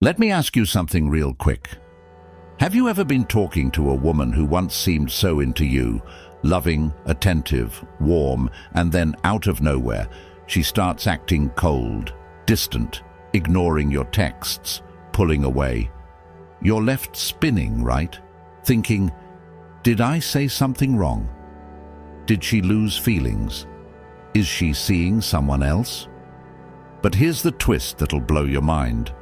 Let me ask you something real quick. Have you ever been talking to a woman who once seemed so into you, loving, attentive, warm, and then out of nowhere, she starts acting cold, distant, ignoring your texts, pulling away? You're left spinning, right? Thinking, did I say something wrong? Did she lose feelings? Is she seeing someone else? But here's the twist that'll blow your mind.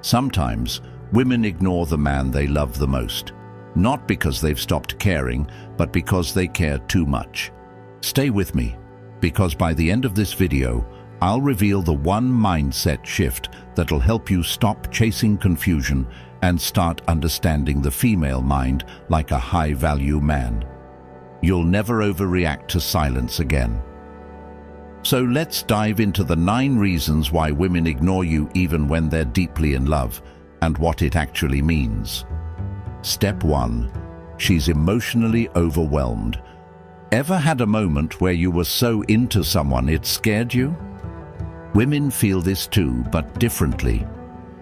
Sometimes, women ignore the man they love the most, not because they've stopped caring, but because they care too much. Stay with me, because by the end of this video, I'll reveal the one mindset shift that'll help you stop chasing confusion and start understanding the female mind like a high-value man. You'll never overreact to silence again. So let's dive into the 9 reasons why women ignore you even when they're deeply in love, and what it actually means. Step 1. She's emotionally overwhelmed. Ever had a moment where you were so into someone it scared you? Women feel this too, but differently.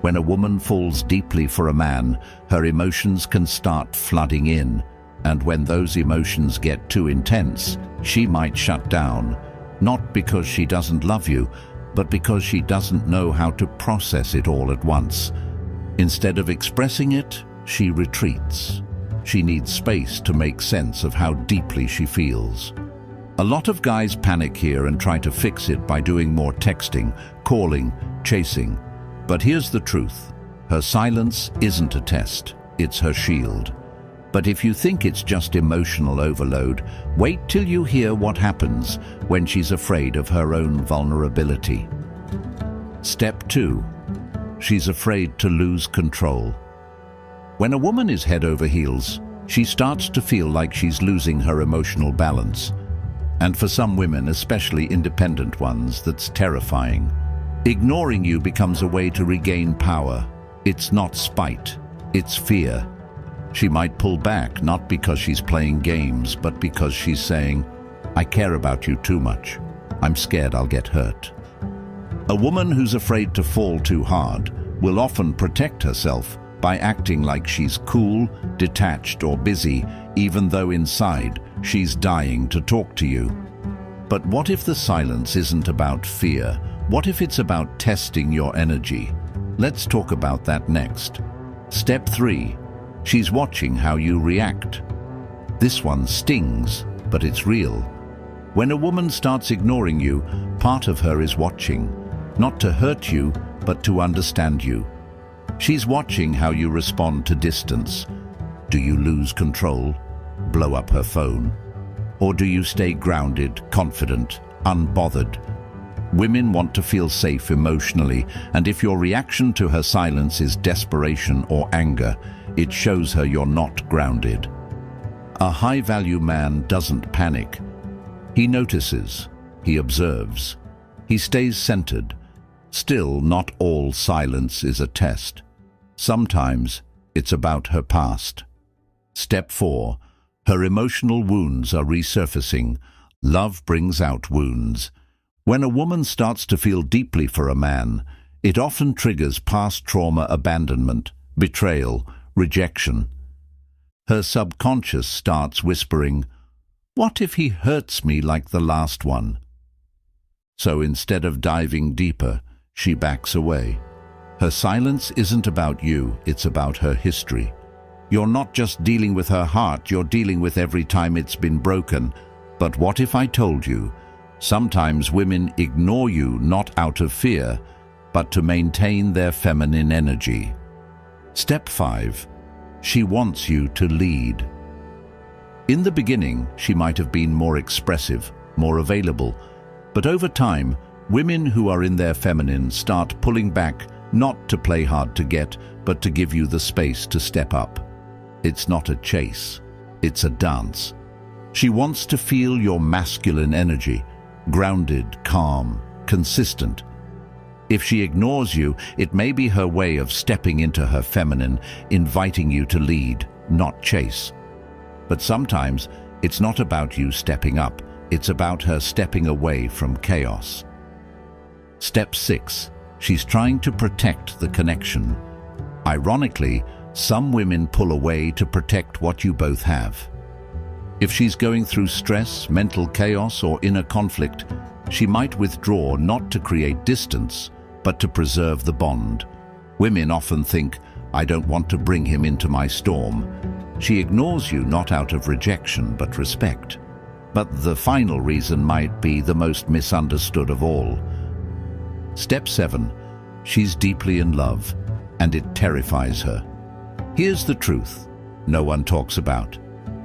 When a woman falls deeply for a man, her emotions can start flooding in, and when those emotions get too intense, she might shut down. Not because she doesn't love you, but because she doesn't know how to process it all at once. Instead of expressing it, she retreats. She needs space to make sense of how deeply she feels. A lot of guys panic here and try to fix it by doing more texting, calling, chasing. But here's the truth. Her silence isn't a test, it's her shield. But if you think it's just emotional overload, wait till you hear what happens when she's afraid of her own vulnerability. Step 2. She's afraid to lose control. When a woman is head over heels, she starts to feel like she's losing her emotional balance. And for some women, especially independent ones, that's terrifying. Ignoring you becomes a way to regain power. It's not spite, it's fear. She might pull back, not because she's playing games, but because she's saying, I care about you too much. I'm scared I'll get hurt. A woman who's afraid to fall too hard will often protect herself by acting like she's cool, detached, or busy, even though inside she's dying to talk to you. But what if the silence isn't about fear? What if it's about testing your energy? Let's talk about that next. Step 3. She's watching how you react. This one stings, but it's real. When a woman starts ignoring you, part of her is watching, not to hurt you, but to understand you. She's watching how you respond to distance. Do you lose control, blow up her phone? Or do you stay grounded, confident, unbothered? Women want to feel safe emotionally, and if your reaction to her silence is desperation or anger, it shows her you're not grounded. A high-value man doesn't panic. He notices, he observes, he stays centered. Still, not all silence is a test. Sometimes it's about her past. Step 4. Her emotional wounds are resurfacing. Love brings out wounds. When a woman starts to feel deeply for a man, it often triggers past trauma, abandonment, betrayal, rejection. Her subconscious starts whispering, what if he hurts me like the last one? So instead of diving deeper, she backs away. Her silence isn't about you, it's about her history. You're not just dealing with her heart, you're dealing with every time it's been broken. But what if I told you, sometimes women ignore you not out of fear, but to maintain their feminine energy. Step 5. She wants you to lead. In the beginning, she might have been more expressive, more available, but over time, women who are in their feminine start pulling back, not to play hard to get, but to give you the space to step up. It's not a chase, it's a dance. She wants to feel your masculine energy, grounded, calm, consistent. If she ignores you, it may be her way of stepping into her feminine, inviting you to lead, not chase. But sometimes, it's not about you stepping up, it's about her stepping away from chaos. Step 6. She's trying to protect the connection. Ironically, some women pull away to protect what you both have. If she's going through stress, mental chaos, or inner conflict, she might withdraw not to create distance, but to preserve the bond. Women often think, "I don't want to bring him into my storm." She ignores you not out of rejection, but respect. But the final reason might be the most misunderstood of all. Step 7. She's deeply in love, and it terrifies her. Here's the truth no one talks about.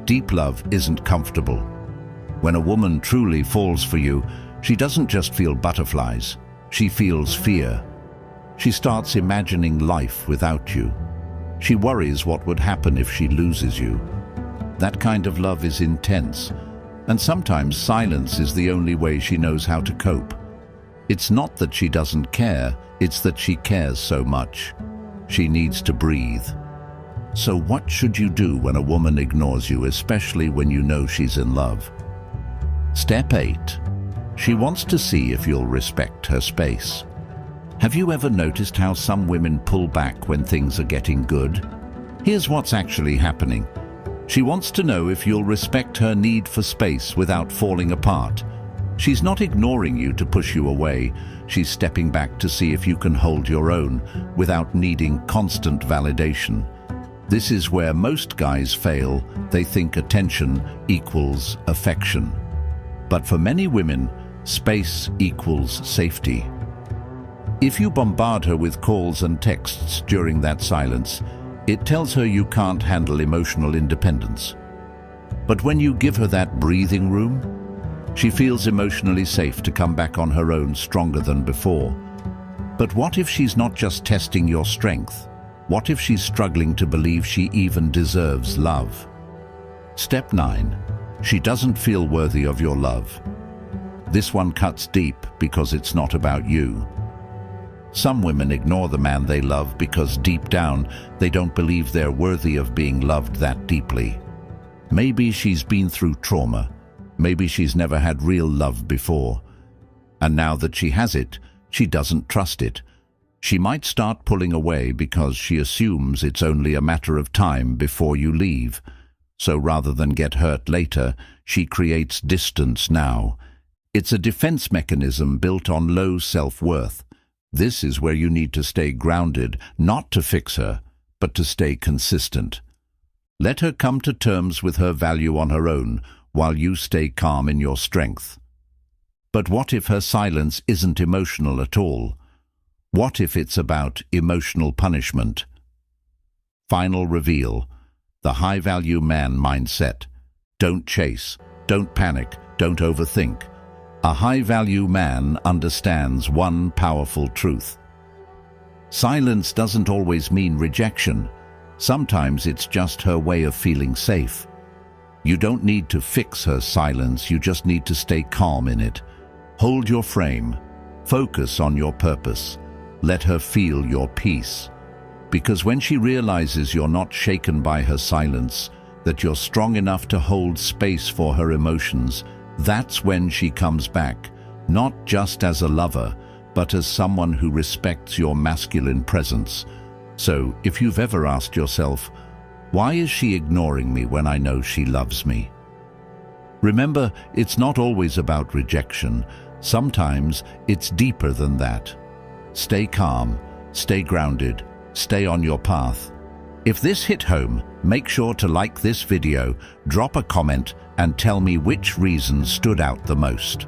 Deep love isn't comfortable. When a woman truly falls for you, she doesn't just feel butterflies, she feels fear. She starts imagining life without you. She worries what would happen if she loses you. That kind of love is intense, and sometimes silence is the only way she knows how to cope. It's not that she doesn't care, it's that she cares so much. She needs to breathe. So what should you do when a woman ignores you, especially when you know she's in love? Step 8. She wants to see if you'll respect her space. Have you ever noticed how some women pull back when things are getting good? Here's what's actually happening. She wants to know if you'll respect her need for space without falling apart. She's not ignoring you to push you away. She's stepping back to see if you can hold your own without needing constant validation. This is where most guys fail. They think attention equals affection. But for many women, space equals safety. If you bombard her with calls and texts during that silence, it tells her you can't handle emotional independence. But when you give her that breathing room, she feels emotionally safe to come back on her own stronger than before. But what if she's not just testing your strength? What if she's struggling to believe she even deserves love? Step 9. She doesn't feel worthy of your love. This one cuts deep because it's not about you. Some women ignore the man they love because deep down they don't believe they're worthy of being loved that deeply. Maybe she's been through trauma. Maybe she's never had real love before. And now that she has it, she doesn't trust it. She might start pulling away because she assumes it's only a matter of time before you leave. So rather than get hurt later, she creates distance now. It's a defense mechanism built on low self-worth. This is where you need to stay grounded, not to fix her, but to stay consistent. Let her come to terms with her value on her own, while you stay calm in your strength. But what if her silence isn't emotional at all? What if it's about emotional punishment? Final reveal: the high-value man mindset. Don't chase, don't panic, don't overthink. A high-value man understands one powerful truth. Silence doesn't always mean rejection. Sometimes it's just her way of feeling safe. You don't need to fix her silence, you just need to stay calm in it. Hold your frame. Focus on your purpose. Let her feel your peace. Because when she realizes you're not shaken by her silence, that you're strong enough to hold space for her emotions, that's when she comes back, not just as a lover, but as someone who respects your masculine presence. So, if you've ever asked yourself, why is she ignoring me when I know she loves me? Remember, it's not always about rejection. Sometimes it's deeper than that. Stay calm, stay grounded, stay on your path. If this hit home, make sure to like this video, drop a comment, and tell me which reason stood out the most.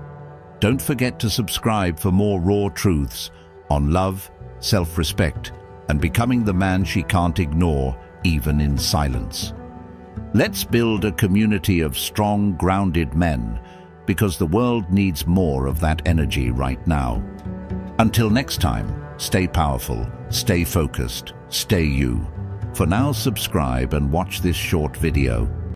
Don't forget to subscribe for more raw truths on love, self-respect, and becoming the man she can't ignore, even in silence. Let's build a community of strong, grounded men, because the world needs more of that energy right now. Until next time, stay powerful, stay focused, stay you. For now, subscribe and watch this short video.